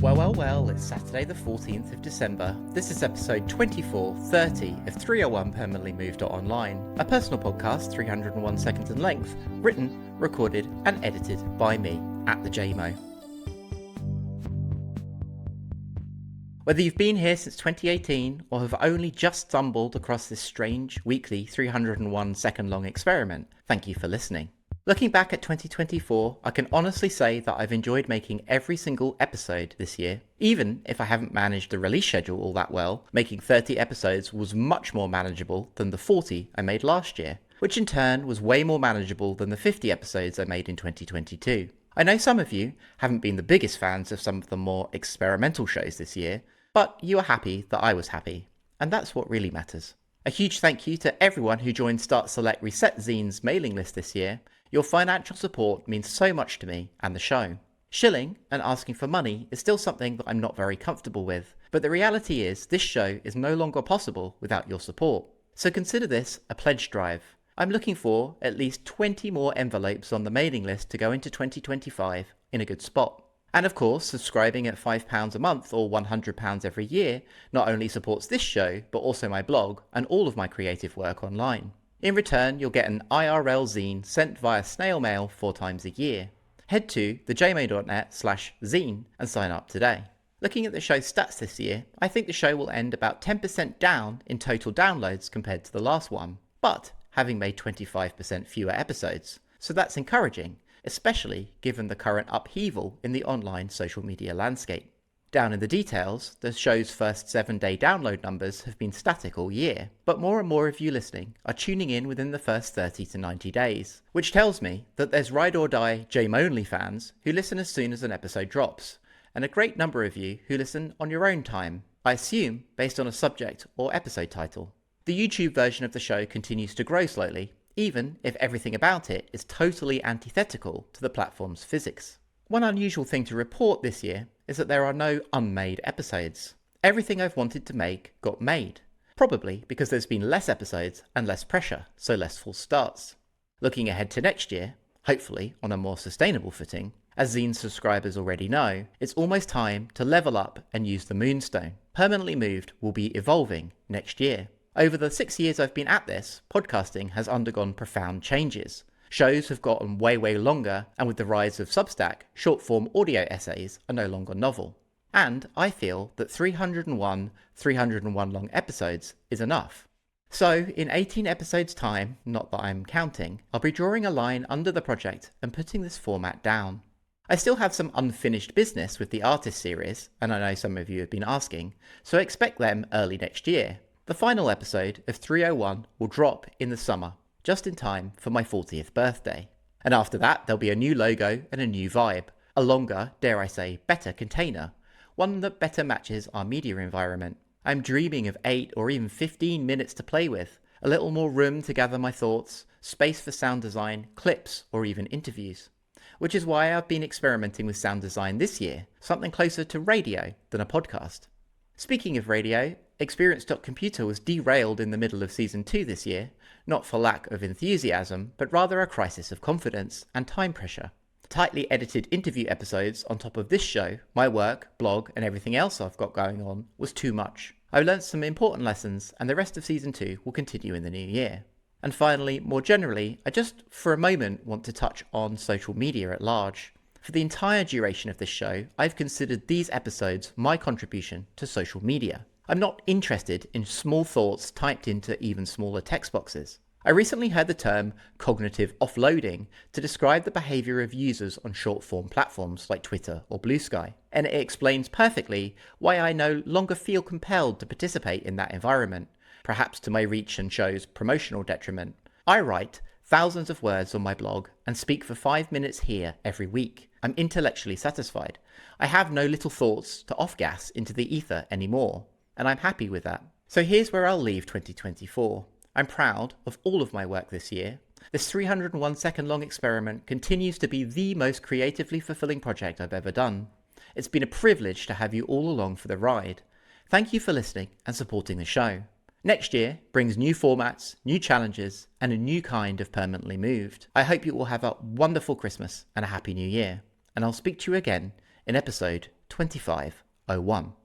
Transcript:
Well, it's Saturday the 14th of December. This is episode 2430 of 301 Permanently Moved Online, a personal podcast 301 seconds in length, written, recorded and edited by me, at the JMO. Whether you've been here since 2018 or have only just stumbled across this strange, weekly 301 second long experiment, thank you for listening. Looking back at 2024, I can honestly say that I've enjoyed making every single episode this year. Even if I haven't managed the release schedule all that well, making 30 episodes was much more manageable than the 40 I made last year, which in turn was way more manageable than the 50 episodes I made in 2022. I know some of you haven't been the biggest fans of some of the more experimental shows this year, but you are happy that I was happy, and that's what really matters. A huge thank you to everyone who joined Start Select Reset Zine's mailing list this year. Your financial support means so much to me and the show. Shilling and asking for money is still something that I'm not very comfortable with, but the reality is this show is no longer possible without your support. So consider this a pledge drive. I'm looking for at least 20 more envelopes on the mailing list to go into 2025 in a good spot. And of course, subscribing at £5 a month or £100 every year not only supports this show, but also my blog and all of my creative work online. In return, you'll get an IRL zine sent via snail mail 4 times a year. Head to thejmo.net/zine and sign up today. Looking at the show's stats this year, I think the show will end about 10% down in total downloads compared to the last one, but having made 25% fewer episodes. So that's encouraging, especially given the current upheaval in the online social media landscape. Down in the details, the show's first 7-day download numbers have been static all year, but more and more of you listening are tuning in within the first 30 to 90 days, which tells me that there's ride or die JM-only fans who listen as soon as an episode drops, and a great number of you who listen on your own time, I assume based on a subject or episode title. The YouTube version of the show continues to grow slowly, even if everything about it is totally antithetical to the platform's physics. One unusual thing to report this year is that there are no unmade episodes. Everything I've wanted to make got made, probably because there's been less episodes and less pressure, so less false starts. Looking ahead to next year, hopefully on a more sustainable footing, as Zine subscribers already know, it's almost time to level up and use the Moonstone. Permanently Moved will be evolving next year. Over the 6 years I've been at this, podcasting has undergone profound changes. Shows have gotten way longer, and with the rise of Substack, short-form audio essays are no longer novel. And I feel that 301 long episodes is enough. So, in 18 episodes time, not that I'm counting, I'll be drawing a line under the project and putting this format down. I still have some unfinished business with the artist series, and I know some of you have been asking, so expect them early next year. The final episode of 301 will drop in the summer, just in time for my 40th birthday. And after that, there'll be a new logo and a new vibe, a longer, dare I say, better container, one that better matches our media environment. I'm dreaming of 8 or even 15 minutes to play with, a little more room to gather my thoughts, space for sound design, clips, or even interviews. Which is why I've been experimenting with sound design this year, something closer to radio than a podcast. Speaking of radio, Experience.computer was derailed in the middle of Season 2 this year, not for lack of enthusiasm, but rather a crisis of confidence and time pressure. Tightly edited interview episodes on top of this show, my work, blog, and everything else I've got going on was too much. I learned some important lessons, and the rest of Season 2 will continue in the new year. And finally, more generally, I just for a moment want to touch on social media at large. For the entire duration of this show, I've considered these episodes my contribution to social media. I'm not interested in small thoughts typed into even smaller text boxes. I recently heard the term cognitive offloading to describe the behaviour of users on short-form platforms like Twitter or Blue Sky, and it explains perfectly why I no longer feel compelled to participate in that environment, perhaps to my reach and show's promotional detriment. I write thousands of words on my blog and speak for 5 minutes here every week. I'm intellectually satisfied. I have no little thoughts to off-gas into the ether anymore, and I'm happy with that. So here's where I'll leave 2024. I'm proud of all of my work this year. This 301 second long experiment continues to be the most creatively fulfilling project I've ever done. It's been a privilege to have you all along for the ride. Thank you for listening and supporting the show. Next year brings new formats, new challenges, and a new kind of permanently moved. I hope you all have a wonderful Christmas and a happy new year, and I'll speak to you again in episode 2501.